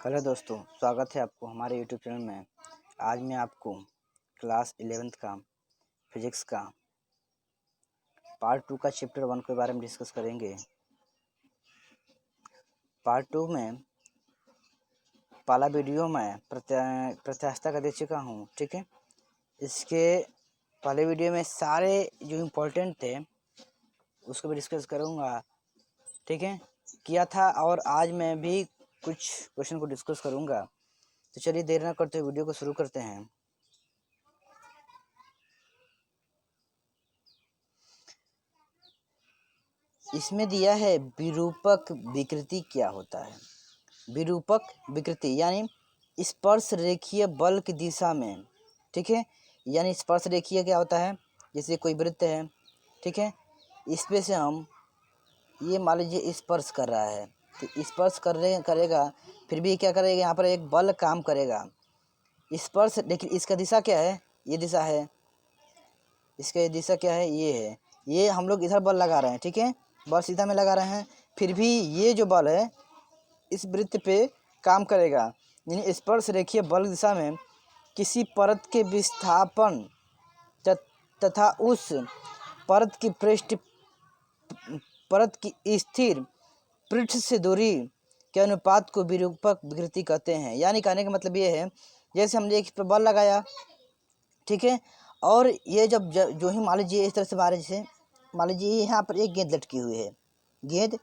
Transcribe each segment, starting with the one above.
Hello दोस्तों, स्वागत है आपको हमारे यूट्यूब चैनल में। आज मैं आपको क्लास 11th का फिजिक्स का पार्ट 2 का चैप्टर 1 के बारे में डिस्कस करेंगे। पार्ट 2 में पहला वीडियो में प्रत्यास्थता का दे चुका हूँ, ठीक है। इसके पहले वीडियो में सारे जो इम्पोर्टेंट थे उसको भी डिस्कस करूँगा, ठीक है, किया था। और आज मैं भी कुछ क्वेश्चन को डिस्कस करूँगा। तो चलिए देर न करते हुए वीडियो को शुरू करते हैं। इसमें दिया है विरूपक विकृति क्या होता है। विरूपक विकृति यानी स्पर्श रेखीय बल की दिशा में, ठीक है। यानी स्पर्श रेखीय क्या होता है, जैसे कोई वृत्त है, ठीक है, इस पे से हम ये मान लीजिए स्पर्श कर रहा है, तो स्पर्श करेगा, फिर भी क्या करेगा, यहाँ पर एक बल काम करेगा स्पर्श। लेकिन इसका दिशा क्या है, ये दिशा है, इसका ये दिशा क्या है, ये है। ये हम लोग इधर बल लगा रहे हैं, ठीक है, बल सीधा में लगा रहे हैं, फिर भी ये जो बल है इस वृत्त पे काम करेगा। यानी स्पर्श रेखीय बल दिशा में किसी परत के विस्थापन तथा उस परत की स्थिर पृष्ठ से दूरी के अनुपात को विरूपक विकृति कहते हैं। यानी कहने का मतलब ये है, जैसे हमने एक पर बल लगाया, ठीक है, और ये जब जो ही मान लीजिए इस तरह से मारे, जैसे मान लीजिए यहाँ पर एक गेंद लटकी हुई है, गेंद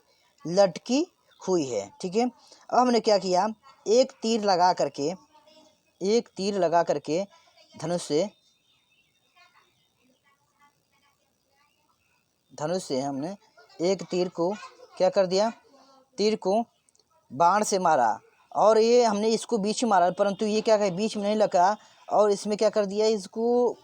लटकी हुई है, ठीक है। अब हमने क्या किया, एक तीर लगा करके धनुष से हमने एक तीर को क्या कर दिया, तीर को बाण से मारा, और ये हमने इसको बीच में मारा, परंतु ये क्या कहे बीच में नहीं लगा, और इसमें क्या कर दिया, इसको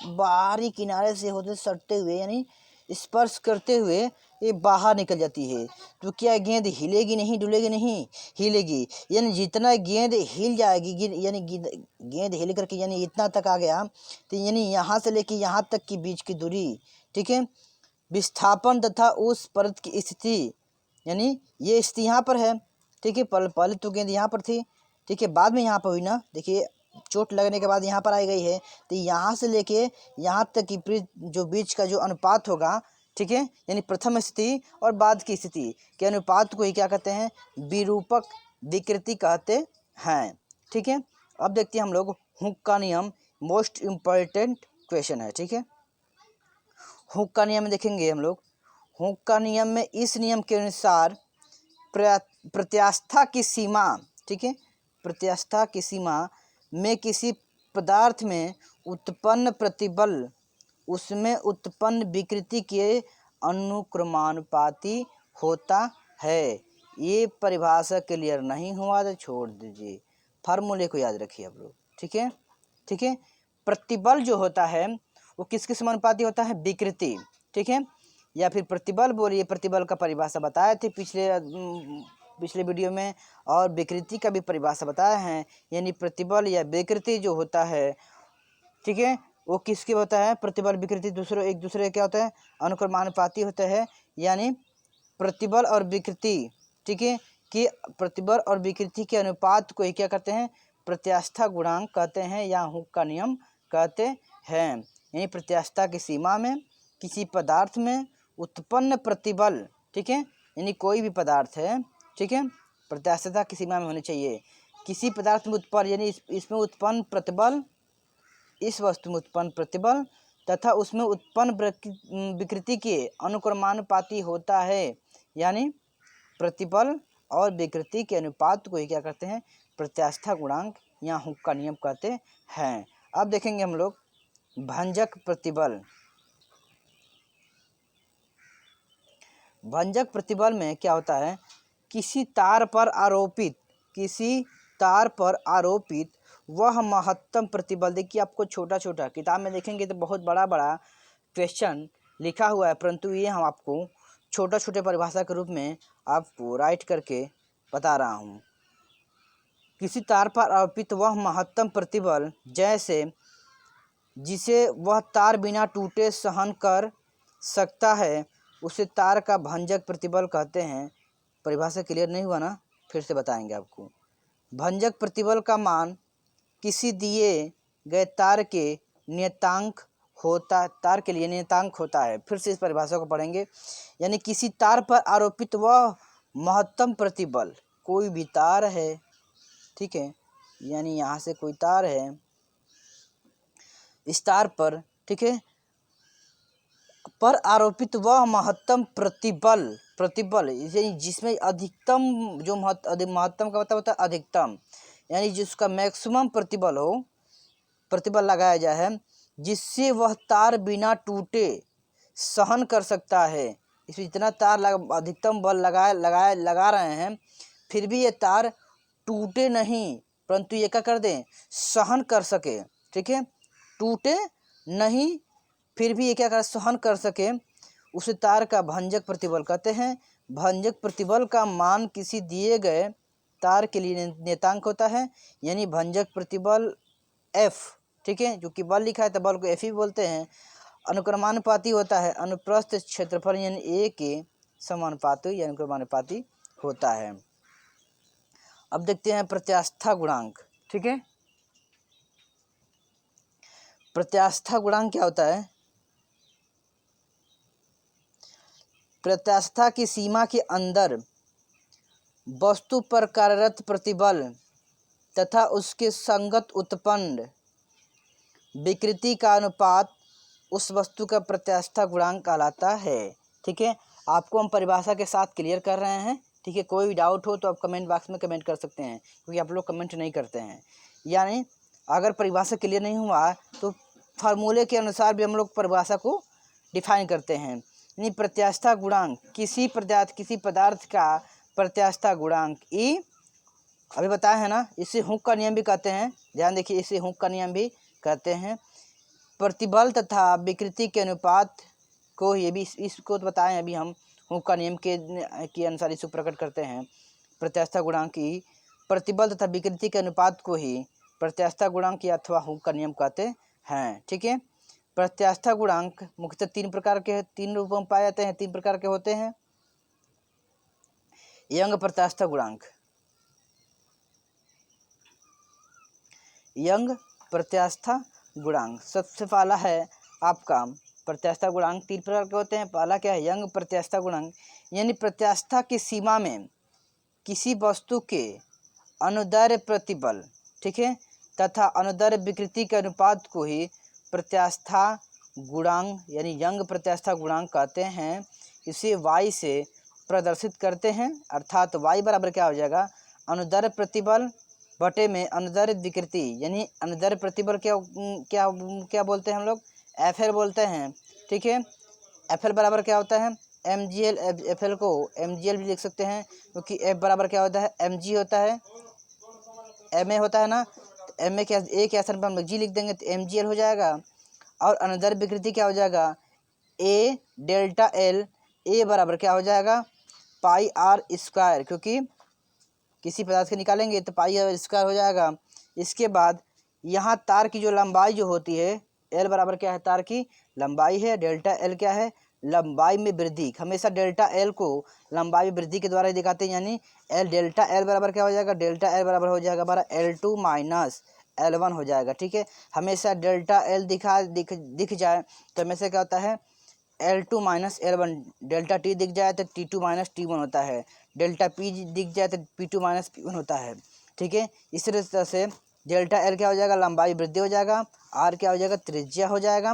बाहरी किनारे से होते सटते हुए यानी स्पर्श करते हुए ये बाहर निकल जाती है। तो क्या गेंद हिलेगी नहीं, डुलेगी नहीं, हिलेगी। यानी जितना गेंद हिल जाएगी, यानी गेंद हिल करके यानी इतना तक आ गया, तो यानी यहाँ से लेके यहाँ तक की बीच की दूरी, ठीक है, विस्थापन तथा उस परत की स्थिति, यानी ये स्थिति यहाँ पर है, ठीक है। पहले तो गेंद यहाँ पर थी, ठीक है, बाद में यहाँ पर हुई ना, देखिए चोट लगने के बाद यहाँ पर आई गई है, तो यहाँ से लेके यहाँ तक की जो बीच का जो अनुपात होगा, ठीक है, यानी प्रथम स्थिति और बाद की स्थिति के अनुपात को ही क्या कहते हैं, विरूपक विकृति कहते हैं, ठीक है। अब देखते हैं हम लोग हुक का नियम, मोस्ट इम्पॉर्टेंट क्वेश्चन है, ठीक है। हुक का नियम देखेंगे हम लोग। हुक का नियम में इस नियम के अनुसार प्रत्यास्था की सीमा, ठीक है, प्रत्यास्था की सीमा में किसी पदार्थ में उत्पन्न प्रतिबल उसमें उत्पन्न विकृति के अनुक्रमानुपाती होता है। ये परिभाषा क्लियर नहीं हुआ तो छोड़ दीजिए, फार्मूले को याद रखिए आप लोग, ठीक है, ठीक है। प्रतिबल जो होता है वो किसके समानुपाती होता है, विकृति, ठीक है, या फिर प्रतिबल बोलिए। प्रतिबल का परिभाषा बताए थे पिछले वीडियो में, और विकृति का भी परिभाषा बताए हैं। यानी प्रतिबल या विकृति जो होता है, ठीक है, वो किसके होता है, प्रतिबल विकृति एक दूसरे क्या होता है, अनुक्रमानुपाती होता है। यानी प्रतिबल और विकृति, ठीक है, कि प्रतिबल और विकृति के अनुपात को क्या कहते हैं, प्रत्यास्था गुणांक कहते हैं, या हुक का नियम कहते हैं। यानी प्रत्यास्था की सीमा में किसी पदार्थ में उत्पन्न प्रतिबल, ठीक है, यानी कोई भी पदार्थ है, ठीक है, प्रत्यास्थता की सीमा में होनी चाहिए। किसी पदार्थ में उत्पन्न, यानी इसमें उत्पन्न प्रतिबल, इस वस्तु में उत्पन्न प्रतिबल तथा उसमें उत्पन्न विकृति के अनुक्रमानुपाती होता है। यानी प्रतिबल और विकृति के अनुपात को ही क्या कहते हैं, प्रत्यास्था गुणांक या हुक का नियम कहते हैं। अब देखेंगे हम लोग भंजक प्रतिबल। भंजक प्रतिबल में क्या होता है, किसी तार पर आरोपित वह महत्तम प्रतिबल, देखिए आपको छोटा छोटा किताब में देखेंगे तो बहुत बड़ा बड़ा क्वेश्चन लिखा हुआ है, परंतु ये हम आपको छोटा छोटे परिभाषा के रूप में आपको राइट करके बता रहा हूँ। किसी तार पर आरोपित वह महत्तम प्रतिबल जिसे वह तार बिना टूटे सहन कर सकता है, उसे तार का भंजक प्रतिबल कहते हैं। परिभाषा क्लियर नहीं हुआ ना, फिर से बताएंगे आपको। भंजक प्रतिबल का मान किसी दिए गए तार के नियतांक तार के लिए नियतांक होता है। फिर से इस परिभाषा को पढ़ेंगे। यानी किसी तार पर आरोपित वह महत्तम प्रतिबल, कोई भी तार है, ठीक है, यानी यहाँ से कोई तार है, इस तार पर, ठीक है, पर आरोपित वह महत्तम प्रतिबल यानी जिसमें अधिकतम जो महत्तम का मतलब होता है अधिकतम, यानी जिसका मैक्सिमम प्रतिबल लगाया जाए, जिससे वह तार बिना टूटे सहन कर सकता है। इसमें इतना तार अधिकतम बल लगा रहे हैं, फिर भी ये तार टूटे नहीं, परंतु ये क्या कर दें, सहन कर सके, ठीक है, टूटे नहीं फिर भी ये क्या कर सहन कर सके, उस तार का भंजक प्रतिबल कहते हैं। भंजक प्रतिबल का मान किसी दिए गए तार के लिए नियतांक होता है, यानी भंजक प्रतिबल F, ठीक है, जो कि बल लिखा है तो बल को F ही बोलते हैं। अनुक्रमानुपाती होता है, अनुप्रस्थ क्षेत्रफल यानी A के समानुपाती या अनुक्रमानुपाती होता है। अब देखते हैं प्रत्यास्था गुणांक, ठीक है। प्रत्यास्था गुणांक क्या होता है? प्रत्यास्था की सीमा के अंदर वस्तु पर कार्यरत प्रतिबल तथा उसके संगत उत्पन्न विकृति का अनुपात उस वस्तु का प्रत्यास्था गुणांक कहलाता है, ठीक है। आपको हम परिभाषा के साथ क्लियर कर रहे हैं, ठीक है। कोई भी डाउट हो तो आप कमेंट बॉक्स में कमेंट कर सकते हैं, क्योंकि आप लोग कमेंट नहीं करते हैं। यानी अगर परिभाषा क्लियर नहीं हुआ तो फार्मूले के अनुसार भी हम लोग परिभाषा को डिफाइन करते हैं। यानी प्रत्यास्था गुणांक किसी पदार्थ का प्रत्यास्था गुणांक E, अभी बताया है ना, इसे हुक का नियम भी कहते हैं, ध्यान देखिए, इसे हुक का नियम भी कहते हैं। प्रतिबल तथा विकृति के अनुपात को, ये भी इसको तो बताएं अभी हम, हुक का नियम के अनुसार इसको प्रकट करते हैं। प्रत्यास्था गुणांक की प्रतिबल तथा विकृति के अनुपात को ही प्रत्यास्था गुणांक या अथवा हुक का नियम कहते हैं, ठीक है। प्रत्यास्था गुणांक मुख्यतः तीन रूपों में पाए जाते हैं, 3 प्रकार के होते हैं। यंग प्रत्यास्था गुणांक, यंग प्रत्यास्था गुणांक सबसे पहला है आपका प्रत्यास्था गुणांक। 3 प्रकार के होते हैं। पहला क्या है? यंग प्रत्यास्था गुणांक, यानी प्रत्यास्था की सीमा में किसी वस्तु के अनुदैर्ध्य प्रतिबल, ठीक है, तथा अनुदैर्ध्य विकृति के अनुपात को ही प्रत्यास्था गुणांक यानी यंग प्रत्यास्था गुणांक कहते हैं। इसे y से प्रदर्शित करते हैं, अर्थात y बराबर क्या हो जाएगा, अनुदैर्ध्य प्रतिबल बटे में अनुदैर्ध्य विकृति, यानी अनुदैर्ध्य प्रतिबल क्या बोलते हैं हम लोग, FL बोलते हैं, ठीक है। FL बराबर क्या होता है, MGL, FL को MGL भी लिख सकते हैं, क्योंकि F बराबर क्या होता है, MG होता है, MA होता है ना, तो MA के A के स्थान पर हम लोग G लिख देंगे तो MGL हो जाएगा। और अनुदैर्ध्य विकृति क्या हो जाएगा, A डेल्टा L, A बराबर क्या हो जाएगा, पाई R स्क्वायर, क्योंकि किसी पदार्थ के निकालेंगे तो पाई R स्क्वायर हो जाएगा। इसके बाद यहाँ तार की जो लंबाई जो होती है, L बराबर क्या है, तार की लंबाई है, डेल्टा L क्या है, लंबाई में वृद्धि। हमेशा डेल्टा L को लंबाई में वृद्धि के द्वारा ही दिखाते हैं, यानी L डेल्टा L बराबर क्या हो जाएगा, डेल्टा L बराबर हो जाएगा हमारा L2 माइनस L1 हो जाएगा, ठीक है। हमेशा डेल्टा L दिख जाए तो हमेशा क्या होता है, L2 minus L1, delta T दिख जाए तो T2 माइनस T1 होता है, डेल्टा P दिख जाए तो P2 माइनस P1 होता है, ठीक है। इसी तरह से डेल्टा L क्या हो जाएगा, लंबाई वृद्धि हो जाएगा, R क्या हो जाएगा, त्रिज्या हो जाएगा,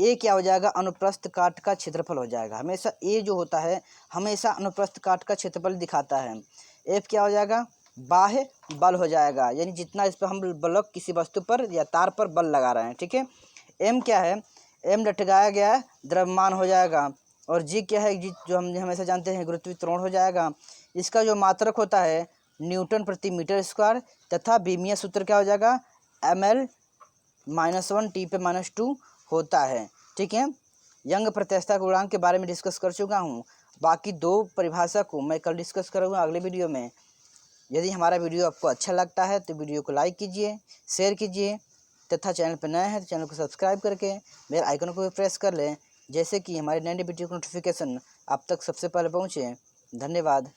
A क्या हो जाएगा, अनुप्रस्थ काट का क्षेत्रफल हो जाएगा। हमेशा A जो होता है हमेशा अनुप्रस्थ काट का क्षेत्रफल दिखाता है। F क्या हो जाएगा, बाह्य बल हो जाएगा, यानी जितना इस पर हम बल किसी वस्तु पर या तार पर बल लगा रहे हैं, ठीक है। M क्या है, M लटकाया गया द्रव्यमान हो जाएगा। और G क्या है, जो हम हमेशा जानते हैं गुरुत्वीय त्वरण हो जाएगा। इसका जो मात्रक होता है न्यूटन प्रति मीटर स्क्वायर, तथा बीमीय सूत्र क्या हो जाएगा, ml -1 T पे -2 होता है, ठीक है। यंग प्रत्यास्था गुणांक के बारे में डिस्कस कर चुका हूँ। बाकी 2 परिभाषा को मैं कल डिस्कस करूँगा अगले वीडियो में। यदि हमारा वीडियो आपको अच्छा लगता है तो वीडियो को लाइक कीजिए, शेयर कीजिए, तथा चैनल पर नए हैं तो चैनल को सब्सक्राइब करके बेल आइकन को भी प्रेस कर लें, जैसे कि हमारे नए वीडियो की नोटिफिकेशन आप तक सबसे पहले पहुँचे। धन्यवाद।